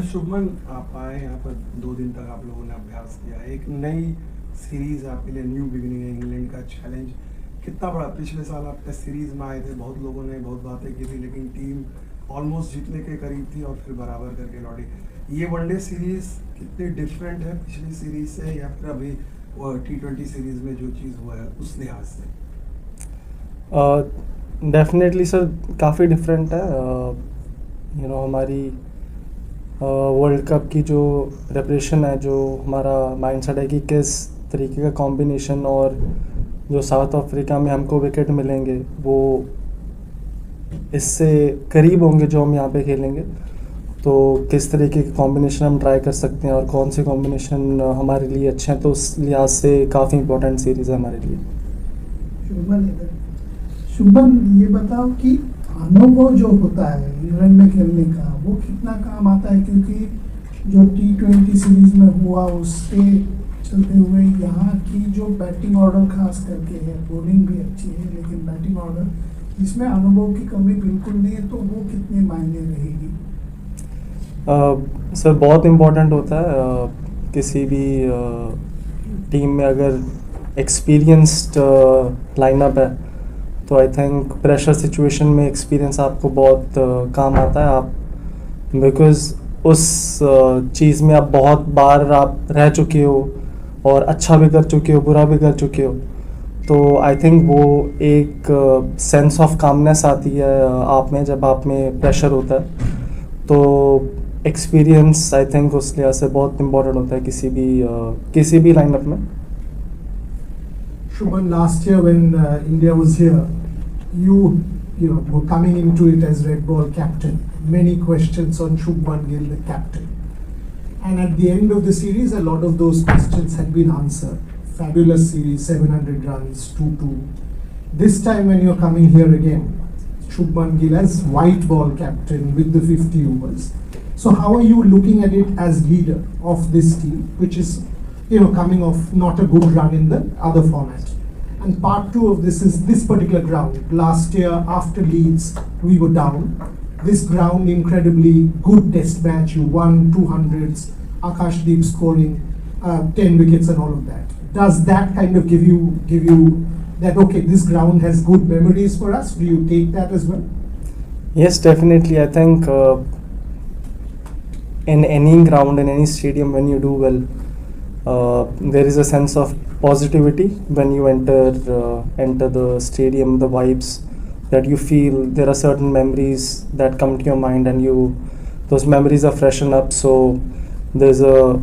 शुभमन, आप आए यहाँ पर 2 दिन तक आप लोगों ने अभ्यास किया, एक नई सीरीज आपके लिए न्यू बिगिनिंग है, इंग्लैंड का चैलेंज कितना बड़ा। पिछले साल आप टेस्ट सीरीज में आए थे, बहुत लोगों ने बहुत बातें की थी, लेकिन टीम ऑलमोस्ट जीतने के करीब थी और फिर बराबर करके लौटी। ये वनडे सीरीज कितनी डिफरेंट है पिछली सीरीज से, या फिर अभी T20 सीरीज में जो चीज़ हुआ है उस लिहाज से? डेफिनेटली सर, काफ़ी डिफरेंट है। हमारी वर्ल्ड कप की जो प्रिपरेशन है, जो हमारा माइंडसेट है कि किस तरीके का कॉम्बिनेशन, और जो साउथ अफ्रीका में हमको विकेट मिलेंगे वो इससे करीब होंगे जो हम यहाँ पे खेलेंगे। तो किस तरीके के कॉम्बिनेशन हम ट्राई कर सकते हैं और कौन से कॉम्बिनेशन हमारे लिए अच्छे हैं, तो उस लिहाज से काफ़ी इंपॉर्टेंट सीरीज़ है हमारे लिए। शुभम, ये बताओ कि अनुभव जो होता है इंग्लैंड में खेलने का वो कितना काम आता है, क्योंकि जो T20 सीरीज में हुआ उससे चलते हुए यहाँ की जो बैटिंग ऑर्डर खास करके है, बॉलिंग भी अच्छी है लेकिन बैटिंग ऑर्डर इसमें अनुभव की कमी बिल्कुल नहीं है, तो वो कितने मायने रहेगी? सर, बहुत इम्पोर्टेंट होता है किसी भी टीम में अगर एक्सपीरियंस्ड लाइनअप है, तो आई थिंक प्रेशर सिचुएशन में एक्सपीरियंस आपको बहुत काम आता है। आप बिकॉज़ उस चीज़ में आप बहुत बार आप रह चुके हो और अच्छा भी कर चुके हो, बुरा भी कर चुके हो, तो आई थिंक वो एक सेंस ऑफ कामनेस आती है आप में जब आप में प्रेशर होता है। तो एक्सपीरियंस आई थिंक उस लिहाज से बहुत इम्पोर्टेंट होता है किसी भी लाइनअप में। Shubman, last year when India was here, you were coming into it as red ball captain. Many questions on Shubman Gill, the captain. And at the end of the series, a lot of those questions had been answered. Fabulous series, 700 runs, 2-2. This time when you're coming here again, Shubman Gill as white ball captain with the 50 overs. So how are you looking at it as leader of this team, which is coming off not a good run in the other format? And part two of this is this particular ground. Last year after Leeds, we were down. This ground, incredibly good test match. You won 200s, Akashdeep scoring 10 wickets and all of that. Does that kind of give you that, okay, this ground has good memories for us? Do you take that as well? Yes, definitely. I think in any ground, in any stadium, when you do well, there is a sense of positivity when you enter the stadium, the vibes that you feel. There are certain memories that come to your mind, and those memories are freshened up. So there's a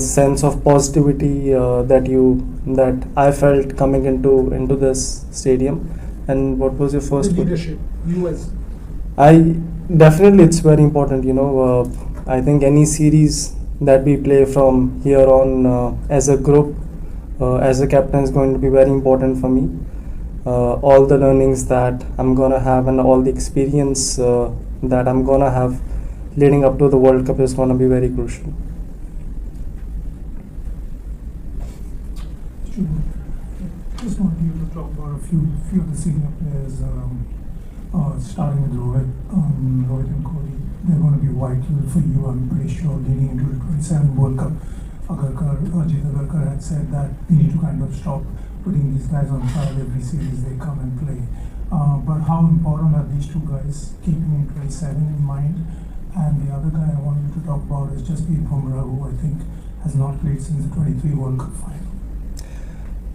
sense of positivity that I felt coming into this stadium. And what was your first The leadership, you as definitely, it's very important. I think any series that we play from here on as a group, as a captain, is going to be very important for me. All the learnings that I'm gonna have and all the experience that I'm gonna have leading up to the World Cup is gonna be very crucial. Just want you to talk about a few of the senior players, starting with Rohit and Kohli. They're going to be vital for you, I'm pretty sure, leading into the 27 World Cup. Ajit Agarkar had said that we need to kind of stop putting these guys on trial every series they come and play. But how important are these two guys, keeping in 27 in mind? And the other guy I want you to talk about is Jasprit Bumrah, who I think has not played since the 23 World Cup final.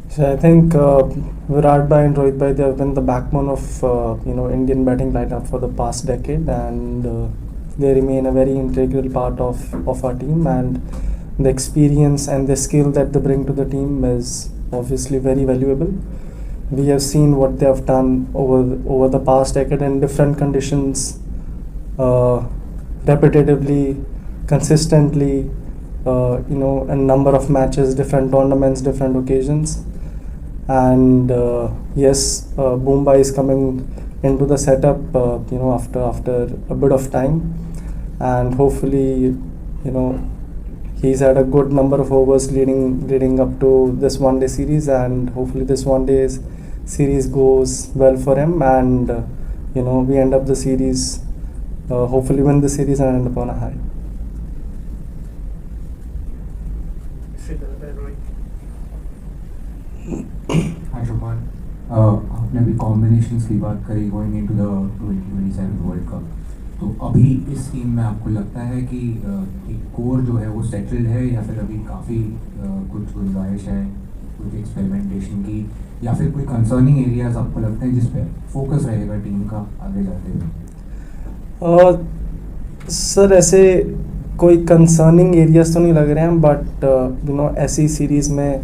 So I think Virat Bhai and Rohit Bhai, they have been the backbone of Indian batting lineup for the past decade, and they remain a very integral part of our team. And the experience and the skill that they bring to the team is obviously very valuable. We have seen what they have done over the past decade in different conditions, repetitively, consistently, a number of matches, different tournaments, different occasions. And yes, Mumbai is coming into the setup, after a bit of time, and hopefully, he's had a good number of overs leading up to this one-day series, and hopefully this one-day series goes well for him, and we end up the series hopefully win the series and end up on a high. Hi Shubhan, आपने अभी combinations की बात करी going into the 2027 world cup, तो अभी इस team में आपको लगता है कि एक कोर जो है वो सेटल्ड है या फिर अभी काफ़ी कुछ गुंजाइश है कुछ एक्सपेरिमेंटेशन की, या फिर कोई कंसर्निंग एरियाज आपको लगते हैं जिस पे फोकस रहेगा टीम का आगे जाते हुए? सर ऐसे कोई कंसर्निंग एरियाज तो नहीं लग रहे हैं, बट यू नो ऐसी सीरीज़ में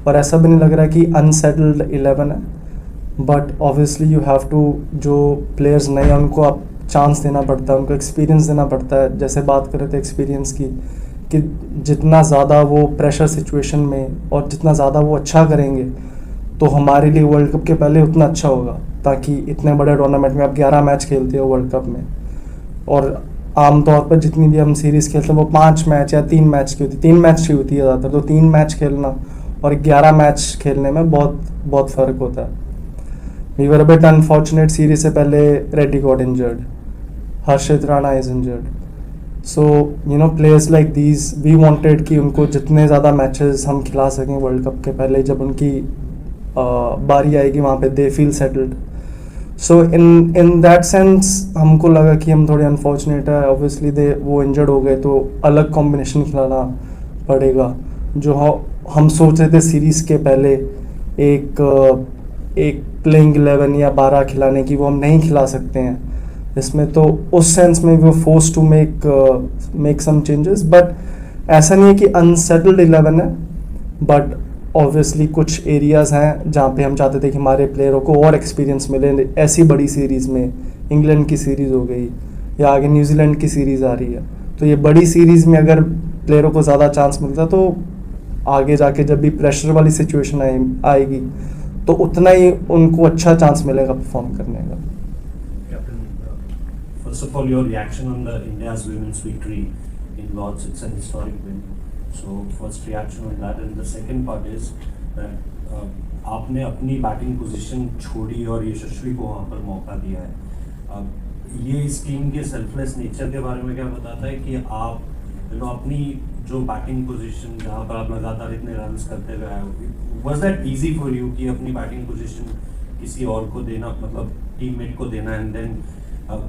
और ऐसा भी नहीं लग रहा कि अनसेटल्ड 11 है, but obviously you have to, जो प्लेयर्स नए हैं उनको आप चांस देना पड़ता है, उनको एक्सपीरियंस देना पड़ता है। जैसे बात कर रहे थे एक्सपीरियंस की, कि जितना ज़्यादा वो प्रेशर सिचुएशन में और जितना ज़्यादा वो अच्छा करेंगे तो हमारे लिए वर्ल्ड कप के पहले उतना अच्छा होगा, ताकि इतने बड़े टूर्नामेंट में आप 11 मैच खेलते हो वर्ल्ड कप में, और आमतौर पर जितनी भी हम सीरीज़ खेलते हैं वो 5 मैच या 3 मैच की होती है, 3 मैच की होती है ज़्यादातर, तो 3 मैच खेलना और 11 मैच खेलने में बहुत फ़र्क होता है। We were a bit unfortunate, series से पहले Reddy got injured, Harshit Rana is injured, so you know players like these we wanted कि उनको जितने ज़्यादा मैचेस हम खिला सकें वर्ल्ड कप के पहले, जब उनकी बारी आएगी वहाँ पे they feel settled. So in that sense हमको लगा कि हम थोड़े अनफॉर्चुनेट है, ऑब्वियसली वो इंजर्ड हो गए तो अलग कॉम्बिनेशन खिलाना पड़ेगा। जो हम सोच रहे थे सीरीज़ के पहले एक प्लेइंग 11 या 12 खिलाने की, वो हम नहीं खिला सकते हैं इसमें, तो उस सेंस में वो force to make some changes. But ऐसा नहीं है कि अनसेटल्ड 11 है, बट ऑब्वियसली कुछ एरियाज़ हैं जहाँ पे हम चाहते थे कि हमारे प्लेयरों को और एक्सपीरियंस मिले ऐसी बड़ी सीरीज़ में। इंग्लैंड की सीरीज़ हो गई या आगे न्यूजीलैंड की सीरीज़ आ रही है, तो ये बड़ी सीरीज़ में अगर प्लेयरों को ज़्यादा चांस मिलता तो आगे जाके जब भी प्रेशर वाली सिचुएशन आएगी तो उतना ही उनको अच्छा चांस मिलेगा परफॉर्म करने का। First of all, your reaction on the India's women's victory in Lord's, it's an historic win. So first reaction on that, and the second part is that आपने अपनी बैटिंग पोजीशन छोड़ी और यशस्वी को वहाँ पर मौका दिया है। ये इस टीम के सेल्फलेस नेचर के बारे में क्या बताता है कि आप अपनी जो बैटिंग पोजीशन जहाँ पर आप लगातार इतने रन्स करते हुए आए हो, was that easy for you कि अपनी बैटिंग पोजीशन किसी और को देना, मतलब टीममेट को देना, and then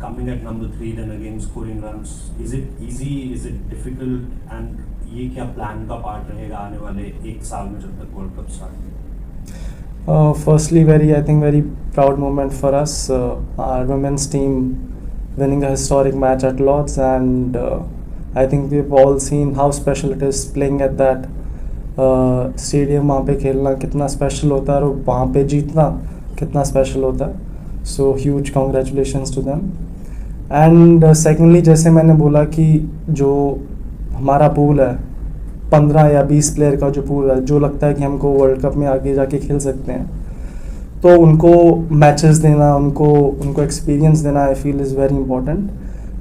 coming at number 3 then again scoring runs? Is it easy, is it difficult, and ये क्या प्लान का पार्ट रहेगा आने वाले एक साल में जब तक world cup start? Firstly, I think very proud moment for us, our women's team winning a historic match at Lord's, and I think we've all seen how special it is playing at that stadium। वहाँ पे खेलना कितना special होता है और वहाँ पे जीतना कितना स्पेशल होता है। So huge congratulations to them. And secondly, जैसे मैंने बोला कि जो हमारा पूल है 15 या 20 प्लेयर का जो पूल है, जो लगता है कि हमको वर्ल्ड कप में आगे जाके खेल सकते हैं, तो उनको मैचेस देना, उनको एक्सपीरियंस देना I feel is very important,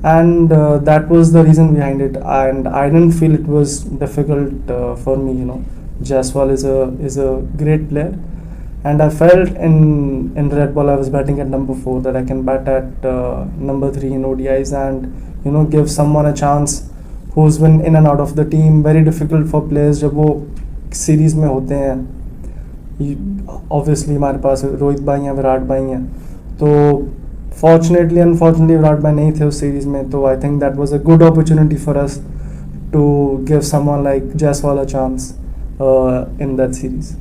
and that was the reason behind it, and I didn't feel it was difficult for me, you know. Jaiswal is a great player, and I felt in red ball I was batting at number 4 that I can bat at number 3 in ODIs and give someone a chance who's been in and out of the team। Very difficult for players जब वो series में होते हैं। Obviously हमारे पास रोहित भाई हैं, विराट भाई हैं, तो fortunately unfortunately विराट भाई नहीं थे उस सीरीज़ में, तो I think that was a good opportunity for us to give someone like Jaiswal a chance in that series।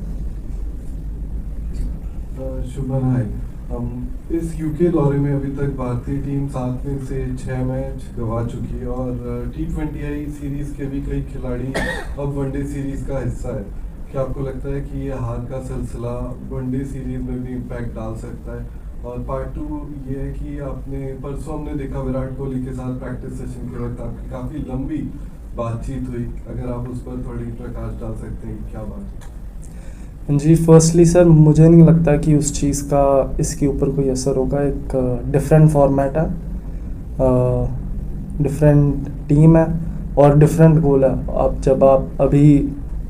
शुभन, हाय। इस यूके दौरे में अभी तक भारतीय टीम 7 में से 6 मैच गंवा चुकी है और T20I सीरीज़ के भी कई खिलाड़ी अब वनडे सीरीज़ का हिस्सा है। क्या आपको लगता है कि ये हार का सिलसिला वनडे सीरीज़ में भी इम्पैक्ट डाल सकता है? और पार्ट 2 ये है कि आपने परसों हमने देखा विराट कोहली के साथ प्रैक्टिस सेशन के वक्त आपकी काफ़ी लंबी बातचीत हुई, अगर आप उस पर थोड़ी प्रकाश डाल सकते हैं, क्या बात? जी, फर्स्टली सर मुझे नहीं लगता कि उस चीज़ का इसके ऊपर कोई असर होगा। एक डिफरेंट फॉर्मेट है, डिफरेंट टीम है और डिफरेंट गोल है। अब जब आप अभी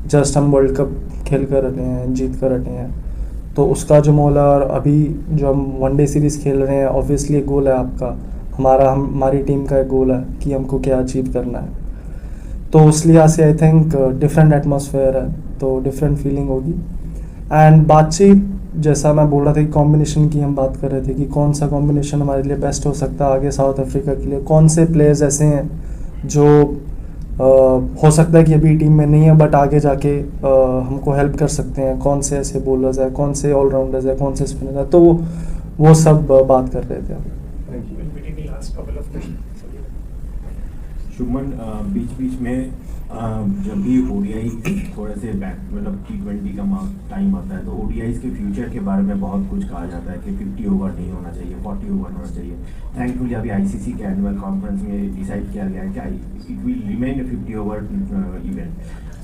जस्ट हम वर्ल्ड कप खेल कर रहे हैं, जीत कर रहे हैं, तो उसका जो मोल है, और अभी जो हम वनडे सीरीज़ खेल रहे हैं ऑब्वियसली एक गोल है आपका हमारी टीम का एक गोल है कि हमको क्या अचीव करना है। तो उस लिहाज से आई थिंक डिफरेंट एटमॉस्फेयर है, तो डिफरेंट फीलिंग होगी। एंड बातचीत, जैसा मैं बोल रहा था कि कॉम्बिनेशन की हम बात कर रहे थे कि कौन सा कॉम्बिनेशन हमारे लिए बेस्ट हो सकता है आगे साउथ अफ्रीका के लिए, कौन से प्लेयर्स ऐसे हैं जो हो सकता है कि अभी टीम में नहीं है बट आगे जाके हमको हेल्प कर सकते हैं, कौन से ऐसे बॉलर्स हैं, कौन से ऑलराउंडर्स हैं, कौन से स्पिनर हैं, तो वो सब बात कर रहे थे। शुभमन, बीच बीच में जब भी ओडीआई थोड़े से बैक मतलब T20 का टाइम आता है तो ओडीआईज के फ्यूचर के बारे में बहुत कुछ कहा जाता है कि 50 ओवर नहीं होना चाहिए, 40 ओवर होना चाहिए। थैंकफुली अभी आईसीसी के एनुअल कॉन्फ्रेंस में डिसाइड किया गया है कि it will remain A 50 over event.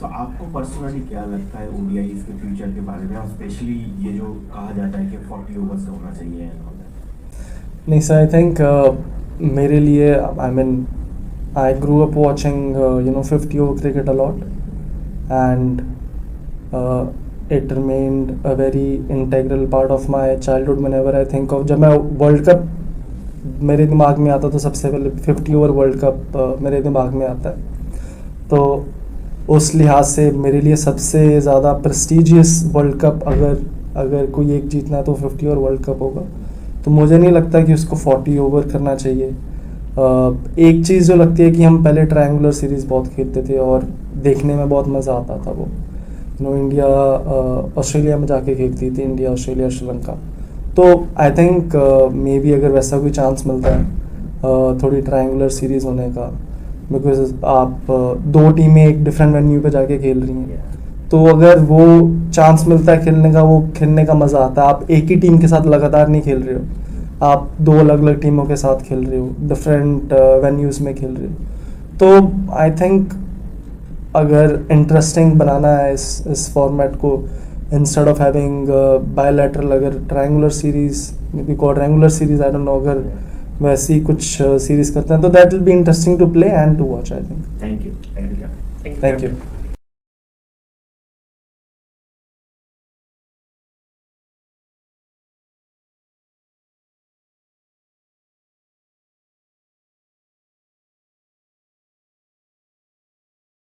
तो आपको पर्सनली क्या लगता है ओडीआईज के फ्यूचर के बारे में, और स्पेशली ये जो कहा जाता है कि 40 ओवर से होना चाहिए? नहीं सर, आई थिंक मेरे लिए I grew up watching 50 over cricket a lot, and it remained a very integral part of my childhood. Whenever I think of, जब मैं वर्ल्ड कप मेरे दिमाग में आता तो सबसे पहले 50 ओवर वर्ल्ड कप मेरे दिमाग में आता है। तो उस लिहाज से मेरे लिए सबसे ज़्यादा प्रेस्टिजियस वर्ल्ड कप अगर कोई एक जीतना है तो 50 ओवर वर्ल्ड कप होगा। तो मुझे नहीं लगता कि उसको 40 ओवर करना चाहिए। एक चीज़ जो लगती है कि हम पहले ट्रायंगुलर सीरीज़ बहुत खेलते थे और देखने में बहुत मज़ा आता था। वो इंडिया ऑस्ट्रेलिया में जाके खेलती थी, इंडिया ऑस्ट्रेलिया श्रीलंका। तो आई थिंक मे बी अगर वैसा कोई चांस मिलता है थोड़ी ट्रायंगुलर सीरीज़ होने का, बिकॉज आप दो टीमें एक डिफरेंट वेन्यू पे जाके खेल रही हैं, तो अगर वो चांस मिलता है खेलने का, वो खेलने का मज़ा आता है। आप एक ही टीम के साथ लगातार नहीं खेल रहे हो, आप दो अलग अलग टीमों के साथ खेल रहे हो, डिफरेंट वेन्यूज़ में खेल रहे हो। तो आई थिंक अगर इंटरेस्टिंग बनाना है इस फॉर्मेट को, इंस्टेड ऑफ हैविंग बायलैटरल, अगर triangular series, maybe quadrangular series, I don't know, अगर वैसी कुछ सीरीज़ करते हैं तो that will be interesting to play and to watch, I think. Thank you. Thank you.